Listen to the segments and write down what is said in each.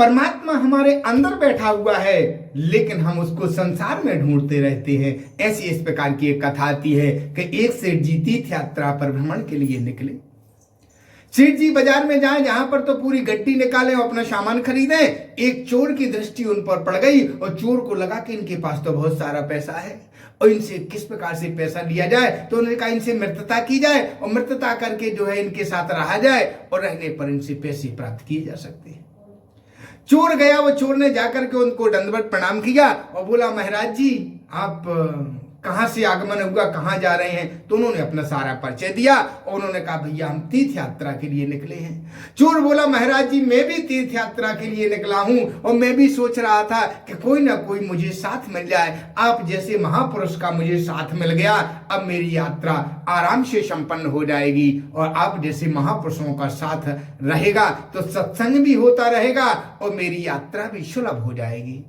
परमात्मा हमारे अंदर बैठा हुआ है, लेकिन हम उसको संसार में ढूंढते रहते हैं। ऐसी इस प्रकार की एक कथा आती है कि एक सेठ जी तीर्थ यात्रा पर भ्रमण के लिए निकले। सेठ जी बाजार में जाएं जहां पर तो पूरी गड्डी निकालें और अपना सामान खरीदें। एक चोर की दृष्टि उन पर पड़ गई और चोर को लगा कि इनके पास तो बहुत सारा पैसा है और इनसे किस प्रकार से पैसा लिया जाए। तो उन्होंने कहा इनसे मित्रता की जाए और मित्रता करके जो है इनके साथ रहा जाए और रहने पर इनसे पैसे प्राप्त किए जा सकते हैं। चोर गया, वो चोर ने जाकर के उनको दंडवत प्रणाम किया और बोला, महाराज जी आप कहां से आगमन हुआ, कहां जा रहे हैं? तो उन्होंने अपना सारा परिचय दिया और उन्होंने कहा, भैया हम तीर्थ यात्रा के लिए निकले हैं। चोर बोला, महाराज जी मैं भी तीर्थ यात्रा के लिए निकला हूं और मैं भी सोच रहा था कि कोई ना कोई मुझे साथ मिल जाए। आप जैसे महापुरुष का मुझे साथ मिल गया, अब मेरी यात्रा आराम से संपन्न हो जाएगी और आप जैसे महापुरुषों का साथ रहेगा तो सत्संग भी होता रहेगा और मेरी यात्रा भी सुलभ हो जाएगी।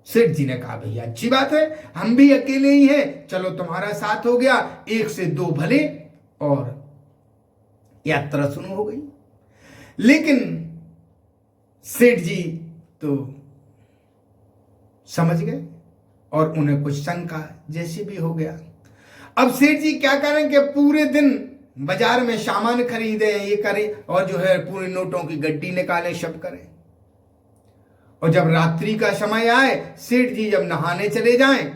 सेठ जी ने कहा, भैया अच्छी बात है, हम भी अकेले ही हैं, चलो तुम्हारा साथ हो गया, 1 से 2 भले। और यात्रा शुरू हो गई। लेकिन सेठ जी तो समझ गए और उन्हें कुछ शंका जैसी भी हो गया। अब सेठ जी क्या करें कि पूरे दिन बाजार में सामान खरीदे, ये करें और जो है पूरे नोटों की गड्डी निकालें, सब करें। और जब रात्रि का समय आए, सेठ जी जब नहाने चले जाएं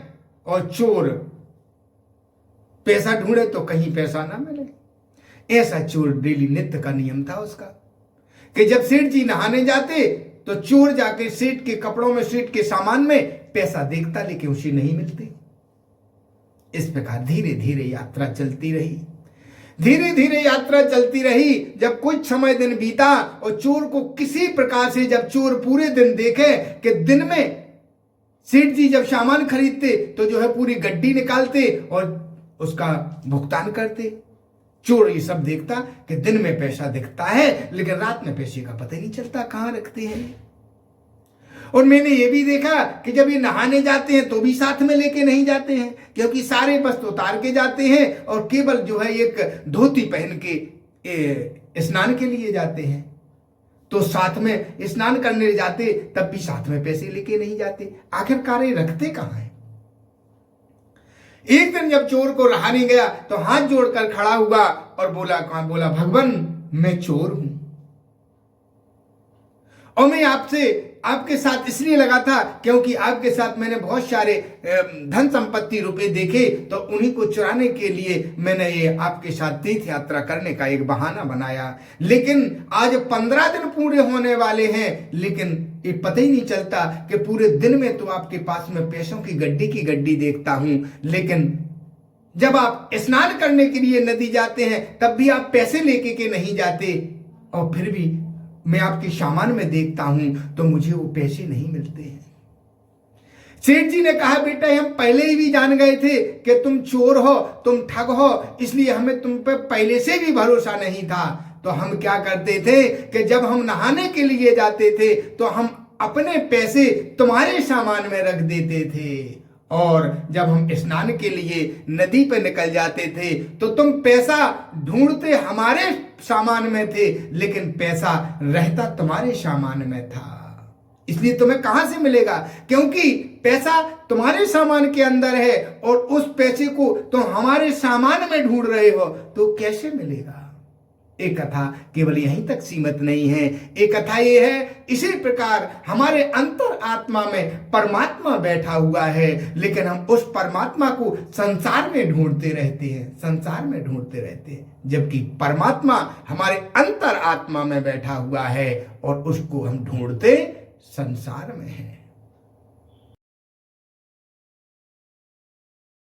और चोर पैसा ढूंढे तो कहीं पैसा ना मिले। ऐसा चोर डेली नित्य का नियम था उसका कि जब सेठ जी नहाने जाते तो चोर जाके सेठ के कपड़ों में, सेठ के सामान में पैसा देखता, लेकिन उसे नहीं मिलते। इस प्रकार धीरे धीरे यात्रा चलती रही, धीरे धीरे यात्रा चलती रही। जब कुछ समय दिन बीता और चोर को किसी प्रकार से, जब चोर पूरे दिन देखे कि दिन में सेठ जी जब सामान खरीदते तो जो है पूरी गड्डी निकालते और उसका भुगतान करते, चोर ये सब देखता कि दिन में पैसा दिखता है लेकिन रात में पैसे का पता ही नहीं चलता कहां रखते हैं। और मैंने ये भी देखा कि जब ये नहाने जाते हैं तो भी साथ में लेके नहीं जाते हैं, क्योंकि सारे वस्त्र उतार के जाते हैं और केवल जो है एक धोती पहन के स्नान के लिए जाते हैं। तो साथ में स्नान करने जाते तब भी साथ में पैसे लेके नहीं जाते। आखिरकार ये रखते कहां है? एक दिन जब चोर को रहा नहीं गया तो हाथ जोड़कर खड़ा हुआ और बोला, कहां? बोला, भगवान मैं चोर हूं और मैं आपके साथ इसलिए लगा था क्योंकि आपके साथ मैंने बहुत सारे धन संपत्ति रुपए देखे, तो उन्हीं को चुराने के लिए मैंने ये आपके साथ तीर्थ यात्रा करने का एक बहाना बनाया। लेकिन आज 15 दिन पूरे होने वाले हैं, लेकिन ये पता ही नहीं चलता कि पूरे दिन में तो आपके पास में पैसों की गड्डी देखता हूं, लेकिन जब आप स्नान करने के लिए नदी जाते हैं तब भी आप पैसे लेके के नहीं जाते और फिर भी मैं आपके सामान में देखता हूं तो मुझे वो पैसे नहीं मिलते हैं। सेठ जी ने कहा, बेटा हम पहले ही भी जान गए थे कि तुम चोर हो, तुम ठग हो, इसलिए हमें तुम पे पहले से भी भरोसा नहीं था। तो हम क्या करते थे कि जब हम नहाने के लिए जाते थे तो हम अपने पैसे तुम्हारे सामान में रख देते थे और जब हम स्नान के लिए नदी पर निकल जाते थे तो तुम पैसा ढूंढते हमारे सामान में थे, लेकिन पैसा रहता तुम्हारे सामान में था। इसलिए तुम्हें कहां से मिलेगा? क्योंकि पैसा तुम्हारे सामान के अंदर है और उस पैसे को तुम हमारे सामान में ढूंढ रहे हो, तो कैसे मिलेगा? एक कथा केवल यहीं तक सीमित नहीं है। एक कथा ये है, इसी प्रकार हमारे अंतर आत्मा में परमात्मा बैठा हुआ है, लेकिन हम उस परमात्मा को संसार में ढूंढते रहते हैं, संसार में ढूंढते रहते हैं, जबकि परमात्मा हमारे अंतर आत्मा में बैठा हुआ है और उसको हम ढूंढते संसार में हैं।